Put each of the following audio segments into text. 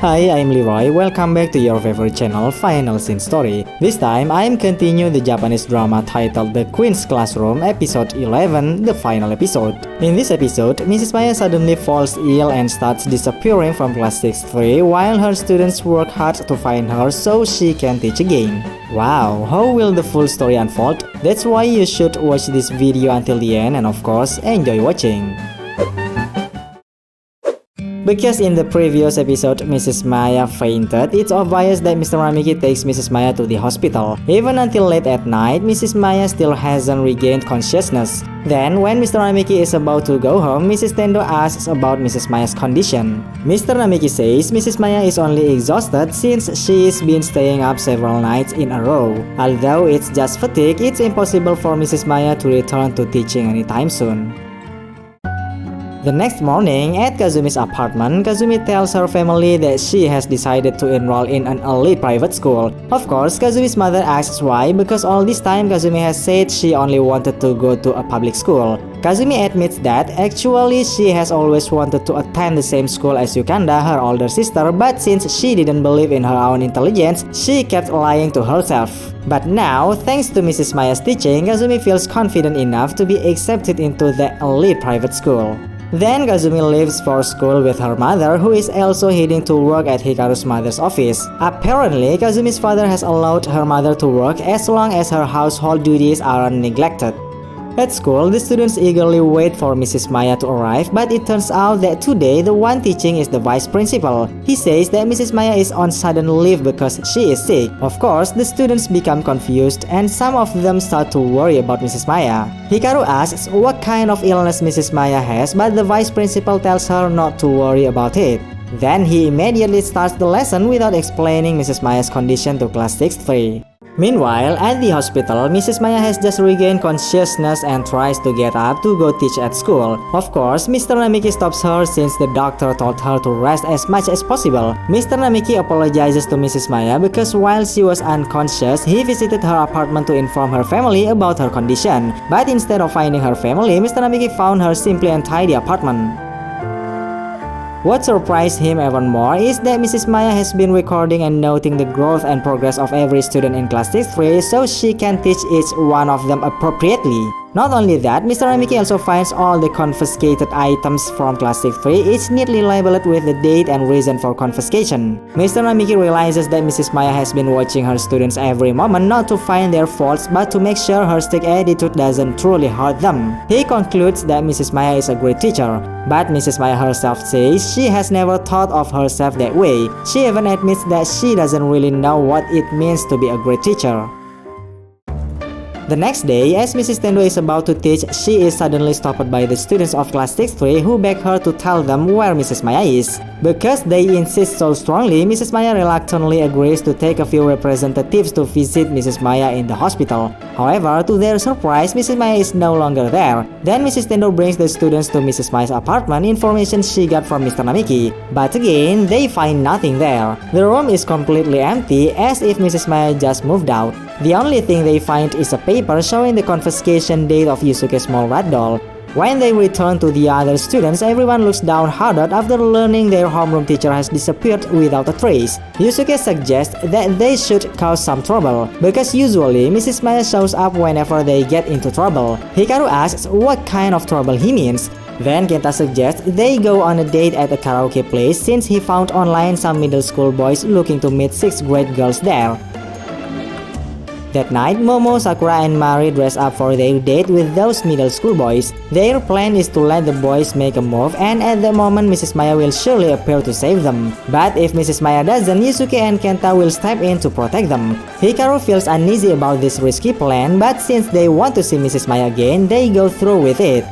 Hi, I'm Leroy. Welcome back to your favorite channel, Final Scene Story. This time, I'm continuing the Japanese drama titled The Queen's Classroom, episode 11, the final episode. In this episode, Mrs. Maya suddenly falls ill and starts disappearing from class 6-3 while her students work hard to find her so she can teach again. Wow, how will the full story unfold? That's why you should watch this video until the end and of course, enjoy watching. Because in the previous episode, Mrs. Maya fainted, it's obvious that Mr. Namiki takes Mrs. Maya to the hospital. Even until late at night, Mrs. Maya still hasn't regained consciousness. Then, when Mr. Namiki is about to go home, Mrs. Tendo asks about Mrs. Maya's condition. Mr. Namiki says Mrs. Maya is only exhausted since she's been staying up several nights in a row. Although it's just fatigue, it's impossible for Mrs. Maya to return to teaching anytime soon. The next morning, at Kazumi's apartment, Kazumi tells her family that she has decided to enroll in an elite private school. Of course, Kazumi's mother asks why, because all this time Kazumi has said she only wanted to go to a public school. Kazumi admits that actually she has always wanted to attend the same school as Yukanda, her older sister, but since she didn't believe in her own intelligence, she kept lying to herself. But now, thanks to Mrs. Maya's teaching, Kazumi feels confident enough to be accepted into the elite private school. Then Kazumi leaves for school with her mother, who is also heading to work at Hikaru's mother's office. Apparently, Kazumi's father has allowed her mother to work as long as her household duties aren't neglected. At school, the students eagerly wait for Mrs. Maya to arrive, but it turns out that today the one teaching is the vice principal. He says that Mrs. Maya is on sudden leave because she is sick. Of course, the students become confused and some of them start to worry about Mrs. Maya. Hikaru asks what kind of illness Mrs. Maya has, but the vice principal tells her not to worry about it. Then he immediately starts the lesson without explaining Mrs. Maya's condition to class 6-3. Meanwhile, at the hospital, Mrs. Maya has just regained consciousness and tries to get up to go teach at school. Of course, Mr. Namiki stops her since the doctor told her to rest as much as possible. Mr. Namiki apologizes to Mrs. Maya because while she was unconscious, he visited her apartment to inform her family about her condition. But instead of finding her family, Mr. Namiki found her simply untidy apartment. What surprised him even more is that Mrs. Maya has been recording and noting the growth and progress of every student in class 6-3 so she can teach each one of them appropriately. Not only that, Mr. Namiki also finds all the confiscated items from class 6-3, each neatly labeled with the date and reason for confiscation. Mr. Namiki realizes that Mrs. Maya has been watching her students every moment not to find their faults but to make sure her strict attitude doesn't truly hurt them. He concludes that Mrs. Maya is a great teacher, but Mrs. Maya herself says she has never thought of herself that way. She even admits that she doesn't really know what it means to be a great teacher. The next day, as Mrs. Tendo is about to teach, she is suddenly stopped by the students of class 6-3 who beg her to tell them where Mrs. Maya is. Because they insist so strongly, Mrs. Maya reluctantly agrees to take a few representatives to visit Mrs. Maya in the hospital. However, to their surprise, Mrs. Maya is no longer there. Then Mrs. Tendo brings the students to Mrs. Maya's apartment, information she got from Mr. Namiki. But again, they find nothing there. The room is completely empty, as if Mrs. Maya just moved out. The only thing they find is a paper showing the confiscation date of Yusuke's small rat doll. When they return to the other students, everyone looks downhearted after learning their homeroom teacher has disappeared without a trace. Yusuke suggests that they should cause some trouble, because usually Mrs. Maya shows up whenever they get into trouble. Hikaru asks what kind of trouble he means. Then Kenta suggests they go on a date at a karaoke place since he found online some middle school boys looking to meet 6th grade girls there. That night, Momo, Sakura, and Mari dress up for their date with those middle school boys. Their plan is to let the boys make a move, and at the moment Mrs. Maya will surely appear to save them. But if Mrs. Maya doesn't, Yusuke and Kenta will step in to protect them. Hikaru feels uneasy about this risky plan, but since they want to see Mrs. Maya again, they go through with it.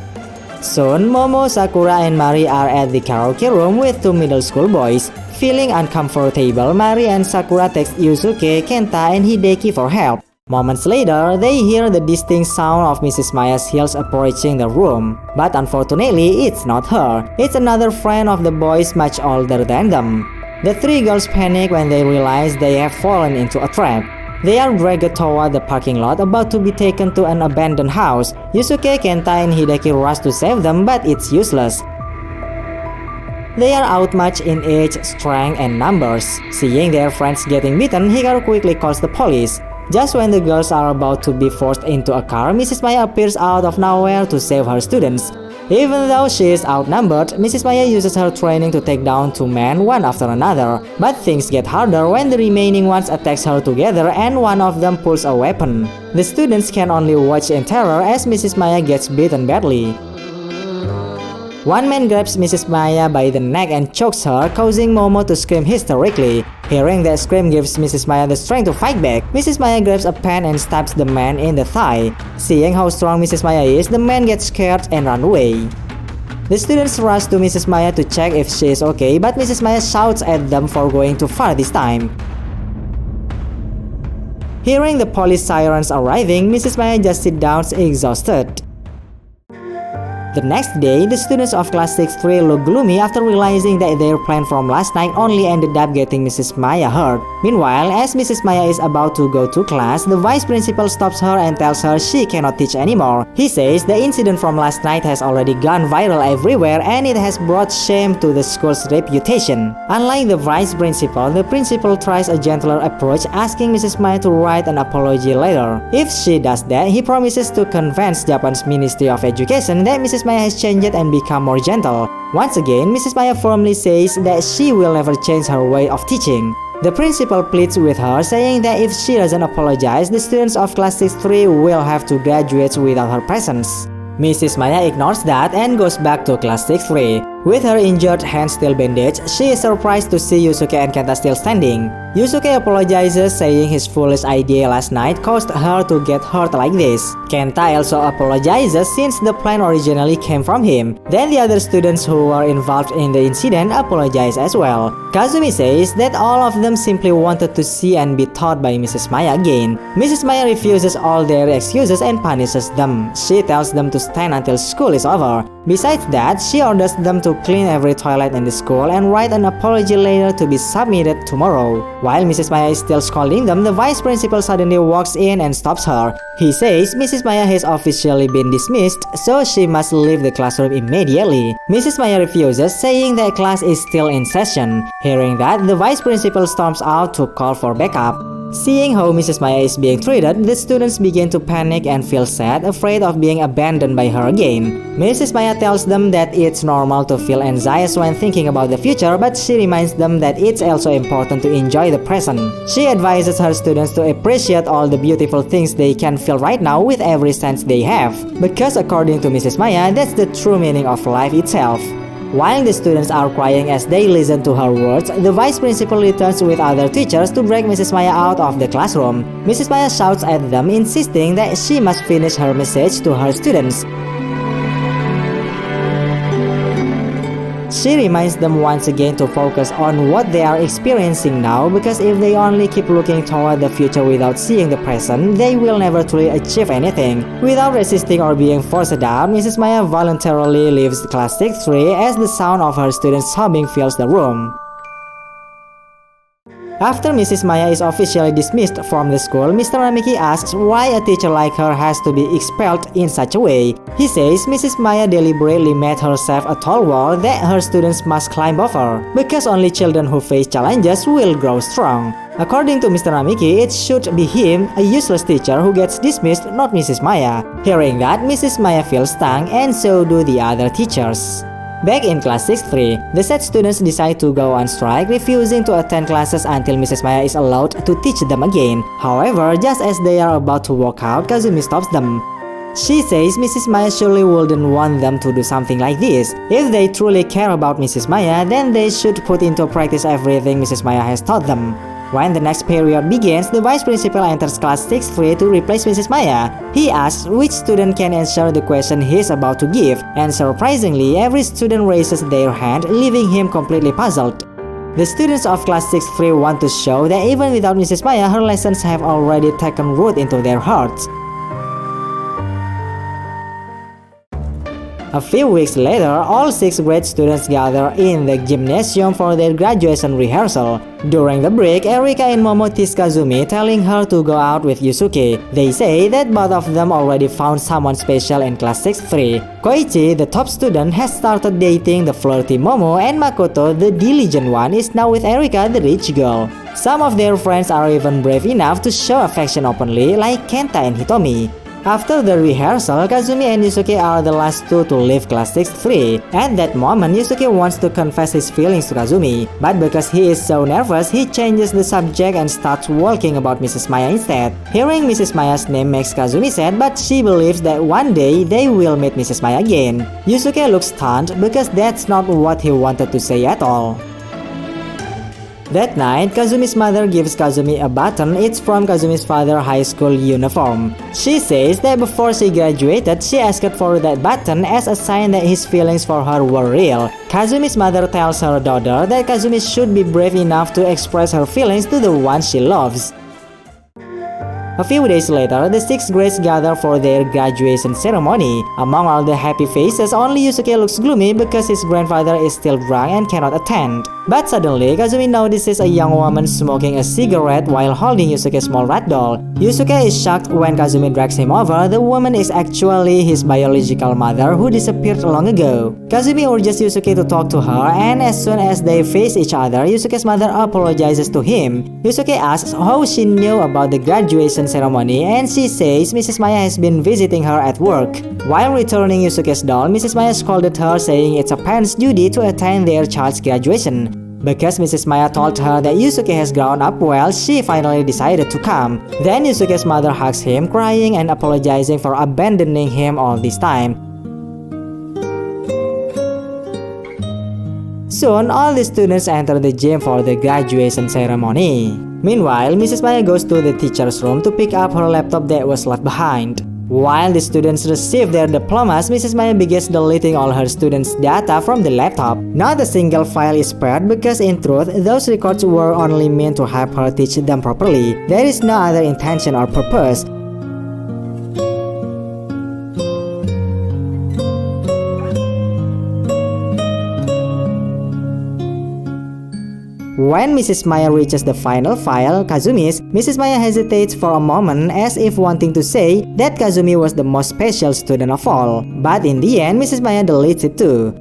Soon, Momo, Sakura, and Mari are at the karaoke room with two middle school boys. Feeling uncomfortable, Mari and Sakura text Yusuke, Kenta, and Hideki for help. Moments later, they hear the distinct sound of Mrs. Maya's heels approaching the room. But unfortunately, it's not her. It's another friend of the boys much older than them. The three girls panic when they realize they have fallen into a trap. They are dragged toward the parking lot about to be taken to an abandoned house. Yusuke, Kenta, and Hideki rush to save them, but it's useless. They are outmatched in age, strength, and numbers. Seeing their friends getting beaten, Hikaru quickly calls the police. Just when the girls are about to be forced into a car, Mrs. Maya appears out of nowhere to save her students. Even though she is outnumbered, Mrs. Maya uses her training to take down 2 men one after another. But things get harder when the remaining ones attacks her together and one of them pulls a weapon. The students can only watch in terror as Mrs. Maya gets beaten badly. One man grabs Mrs. Maya by the neck and chokes her, causing Momo to scream hysterically. Hearing that scream gives Mrs. Maya the strength to fight back. Mrs. Maya grabs a pen and stabs the man in the thigh. Seeing how strong Mrs. Maya is, the man gets scared and runs away. The students rush to Mrs. Maya to check if she is okay, but Mrs. Maya shouts at them for going too far this time. Hearing the police sirens arriving, Mrs. Maya just sits down exhausted. The next day, the students of class 6-3 look gloomy after realizing that their plan from last night only ended up getting Mrs. Maya hurt. Meanwhile, as Mrs. Maya is about to go to class, the vice principal stops her and tells her she cannot teach anymore. He says the incident from last night has already gone viral everywhere and it has brought shame to the school's reputation. Unlike the vice principal, the principal tries a gentler approach, asking Mrs. Maya to write an apology letter. If she does that, he promises to convince Japan's Ministry of Education that Mrs. Maya has changed and become more gentle. Once again, Mrs. Maya firmly says that she will never change her way of teaching. The principal pleads with her, saying that if she doesn't apologize, the students of class 6-3 will have to graduate without her presence. Mrs. Maya ignores that and goes back to class 6-3. With her injured hand still bandaged, she is surprised to see Yusuke and Kenta still standing. Yusuke apologizes, saying his foolish idea last night caused her to get hurt like this. Kenta also apologizes since the plan originally came from him. Then the other students who were involved in the incident apologize as well. Kazumi says that all of them simply wanted to see and be taught by Mrs. Maya again. Mrs. Maya refuses all their excuses and punishes them. She tells them to stand until school is over. Besides that, she orders them to clean every toilet in the school and write an apology letter to be submitted tomorrow. While Mrs. Maya is still scolding them, the vice principal suddenly walks in and stops her. He says Mrs. Maya has officially been dismissed, so she must leave the classroom immediately. Mrs. Maya refuses, saying that class is still in session. Hearing that, the vice principal storms out to call for backup. Seeing how Mrs. Maya is being treated, the students begin to panic and feel sad, afraid of being abandoned by her again. Mrs. Maya tells them that it's normal to feel anxious when thinking about the future, but she reminds them that it's also important to enjoy the present. She advises her students to appreciate all the beautiful things they can feel right now with every sense they have, because according to Mrs. Maya, that's the true meaning of life itself. While the students are crying as they listen to her words, the vice principal returns with other teachers to drag Mrs. Maya out of the classroom. Mrs. Maya shouts at them, insisting that she must finish her message to her students. She reminds them once again to focus on what they are experiencing now, because if they only keep looking toward the future without seeing the present, they will never truly achieve anything. Without resisting or being forced out, Mrs. Maya voluntarily leaves class 6-3 as the sound of her students sobbing fills the room. After Mrs. Maya is officially dismissed from the school, Mr. Ramiki asks why a teacher like her has to be expelled in such a way. He says Mrs. Maya deliberately made herself a tall wall that her students must climb over, because only children who face challenges will grow strong. According to Mr. Ramiki, it should be him, a useless teacher, who gets dismissed, not Mrs. Maya. Hearing that, Mrs. Maya feels stung, and so do the other teachers. Back in class 6-3, the sad students decide to go on strike, refusing to attend classes until Mrs. Maya is allowed to teach them again. However, just as they are about to walk out, Kazumi stops them. She says Mrs. Maya surely wouldn't want them to do something like this. If they truly care about Mrs. Maya, then they should put into practice everything Mrs. Maya has taught them. When the next period begins, the vice principal enters class 6-3 to replace Mrs. Maya. He asks which student can answer the question he's about to give, and surprisingly, every student raises their hand, leaving him completely puzzled. The students of class 6-3 want to show that even without Mrs. Maya, her lessons have already taken root into their hearts. A few weeks later, all 6 grade students gather in the gymnasium for their graduation rehearsal. During the break, Erika and Momo tease Kazumi, telling her to go out with Yusuke. They say that both of them already found someone special in class 6-3. Koichi, the top student, has started dating the flirty Momo, and Makoto, the diligent one, is now with Erika, the rich girl. Some of their friends are even brave enough to show affection openly, like Kenta and Hitomi. After the rehearsal, Kazumi and Yusuke are the last 2 to leave class 6-3. At that moment, Yusuke wants to confess his feelings to Kazumi, but because he is so nervous, he changes the subject and starts walking about Mrs. Maya instead. Hearing Mrs. Maya's name makes Kazumi sad, but she believes that one day they will meet Mrs. Maya again. Yusuke looks stunned because that's not what he wanted to say at all. That night, Kazumi's mother gives Kazumi a button. It's from Kazumi's father's high school uniform. She says that before she graduated, she asked for that button as a sign that his feelings for her were real. Kazumi's mother tells her daughter that Kazumi should be brave enough to express her feelings to the one she loves. A few days later, the 6th grades gather for their graduation ceremony. Among all the happy faces, only Yusuke looks gloomy because his grandfather is still drunk and cannot attend. But suddenly, Kazumi notices a young woman smoking a cigarette while holding Yusuke's small rat doll. Yusuke is shocked when Kazumi drags him over. The woman is actually his biological mother who disappeared long ago. Kazumi urges Yusuke to talk to her, and as soon as they face each other, Yusuke's mother apologizes to him. Yusuke asks how she knew about the graduation ceremony, and she says Mrs. Maya has been visiting her at work. While returning Yusuke's doll, Mrs. Maya scolded her, saying it's a parent's duty to attend their child's graduation. Because Mrs. Maya told her that Yusuke has grown up well, she finally decided to come. Then Yusuke's mother hugs him, crying and apologizing for abandoning him all this time. Soon, all the students enter the gym for the graduation ceremony. Meanwhile, Mrs. Maya goes to the teacher's room to pick up her laptop that was left behind. While the students receive their diplomas, Mrs. Maya begins deleting all her students' data from the laptop. Not a single file is spared because in truth, those records were only meant to help her teach them properly. There is no other intention or purpose. When Mrs. Maya reaches the final file, Kazumi's, Mrs. Maya hesitates for a moment as if wanting to say that Kazumi was the most special student of all. But in the end, Mrs. Maya deletes it too.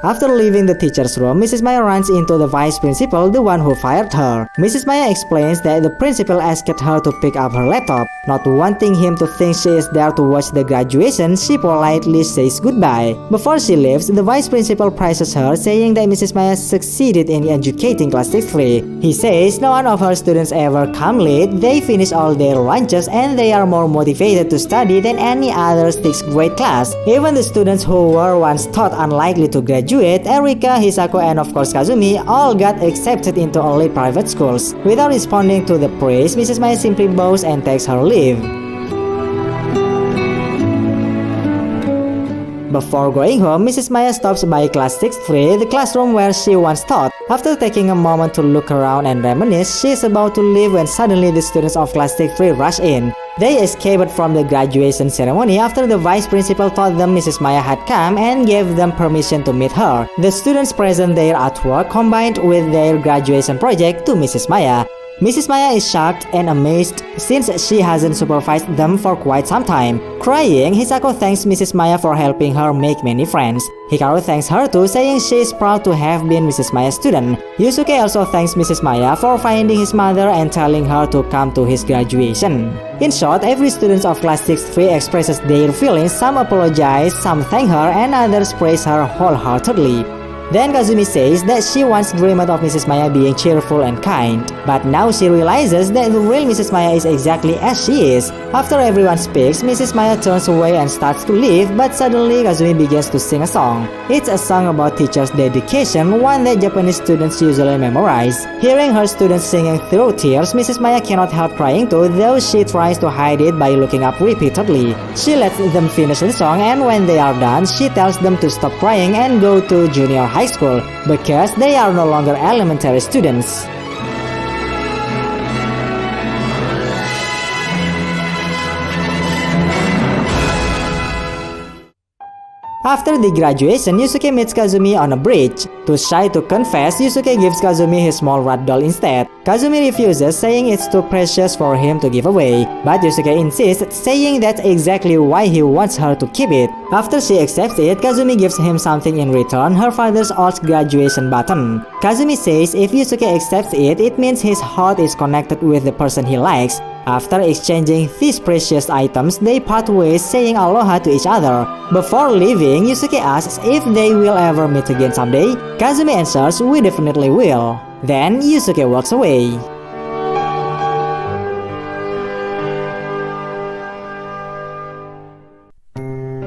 After leaving the teacher's room, Mrs. Maya runs into the vice principal, the one who fired her. Mrs. Maya explains that the principal asked her to pick up her laptop. Not wanting him to think she is there to watch the graduation, she politely says goodbye. Before she leaves, the vice principal praises her, saying that Mrs. Maya succeeded in educating class 6-3. He says no one of her students ever come late, they finish all their lunches, and they are more motivated to study than any other 6th grade class. Even the students who were once thought unlikely to graduate, Erika, Hisako, and of course Kazumi, all got accepted into elite private schools. Without responding to the praise, Mrs. Maya simply bows and takes her leave. Before going home, Mrs. Maya stops by class 6-3, the classroom where she once taught. After taking a moment to look around and reminisce, she is about to leave when suddenly the students of class 6-3 rush in. They escaped from the graduation ceremony after the vice principal told them Mrs. Maya had come and gave them permission to meet her. The students present their artwork combined with their graduation project to Mrs. Maya. Mrs. Maya is shocked and amazed since she hasn't supervised them for quite some time. Crying, Hisako thanks Mrs. Maya for helping her make many friends. Hikaru thanks her too, saying she is proud to have been Mrs. Maya's student. Yusuke also thanks Mrs. Maya for finding his mother and telling her to come to his graduation. In short, every student of class 6-3 expresses their feelings, some apologize, some thank her, and others praise her wholeheartedly. Then Kazumi says that she once dreamed of Mrs. Maya being cheerful and kind, but now she realizes that the real Mrs. Maya is exactly as she is. After everyone speaks, Mrs. Maya turns away and starts to leave, but suddenly Kazumi begins to sing a song. It's a song about teachers' dedication, one that Japanese students usually memorize. Hearing her students singing through tears, Mrs. Maya cannot help crying too, though she tries to hide it by looking up repeatedly. She lets them finish the song, and when they are done, she tells them to stop crying and go to junior high school because they are no longer elementary students. After the graduation, Yusuke meets Kazumi on a bridge. Too shy to confess, Yusuke gives Kazumi his small rat doll instead. Kazumi refuses, saying it's too precious for him to give away. But Yusuke insists, saying that's exactly why he wants her to keep it. After she accepts it, Kazumi gives him something in return, her father's old graduation button. Kazumi says if Yusuke accepts it, it means his heart is connected with the person he likes. After exchanging these precious items, they part ways, saying aloha to each other. Before leaving, Yusuke asks if they will ever meet again someday. Kazumi answers, we definitely will. Then Yusuke walks away.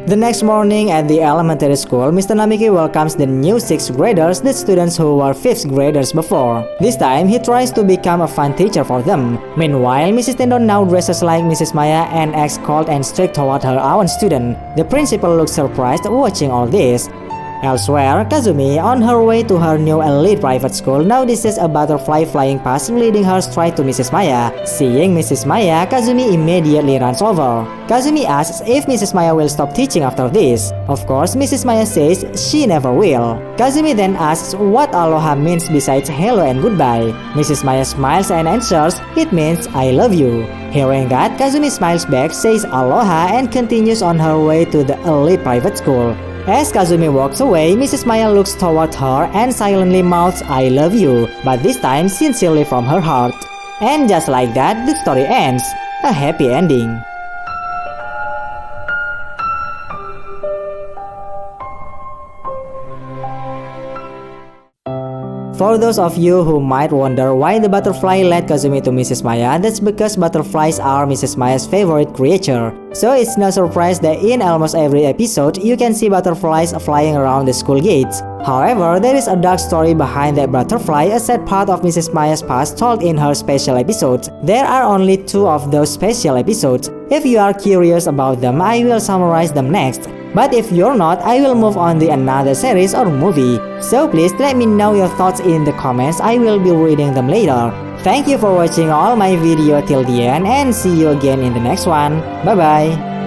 The next morning at the elementary school, Mr. Namiki welcomes the new 6th graders, the students who were 5th graders before. This time, he tries to become a fun teacher for them. Meanwhile, Mrs. Tendon now dresses like Mrs. Maya and acts cold and strict toward her own student. The principal looks surprised watching all this. Elsewhere, Kazumi, on her way to her new elite private school, notices a butterfly flying past, leading her straight to Mrs. Maya. Seeing Mrs. Maya, Kazumi immediately runs over. Kazumi asks if Mrs. Maya will stop teaching after this. Of course, Mrs. Maya says she never will. Kazumi then asks what aloha means besides hello and goodbye. Mrs. Maya smiles and answers, it means I love you. Hearing that, Kazumi smiles back, says aloha, and continues on her way to the elite private school. As Kazumi walks away, Mrs. Maya looks toward her and silently mouths I love you, but this time sincerely from her heart. And just like that, the story ends. A happy ending. For those of you who might wonder why the butterfly led Kazumi to Mrs. Maya, that's because butterflies are Mrs. Maya's favorite creature. So it's no surprise that in almost every episode, you can see butterflies flying around the school gates. However, there is a dark story behind that butterfly, a sad part of Mrs. Maya's past told in her special episodes. There are only 2 of those special episodes. If you are curious about them, I will summarize them next. But if you're not, I will move on to another series or movie. So please let me know your thoughts in the comments, I will be reading them later. Thank you for watching all my video till the end and see you again in the next one. Bye bye.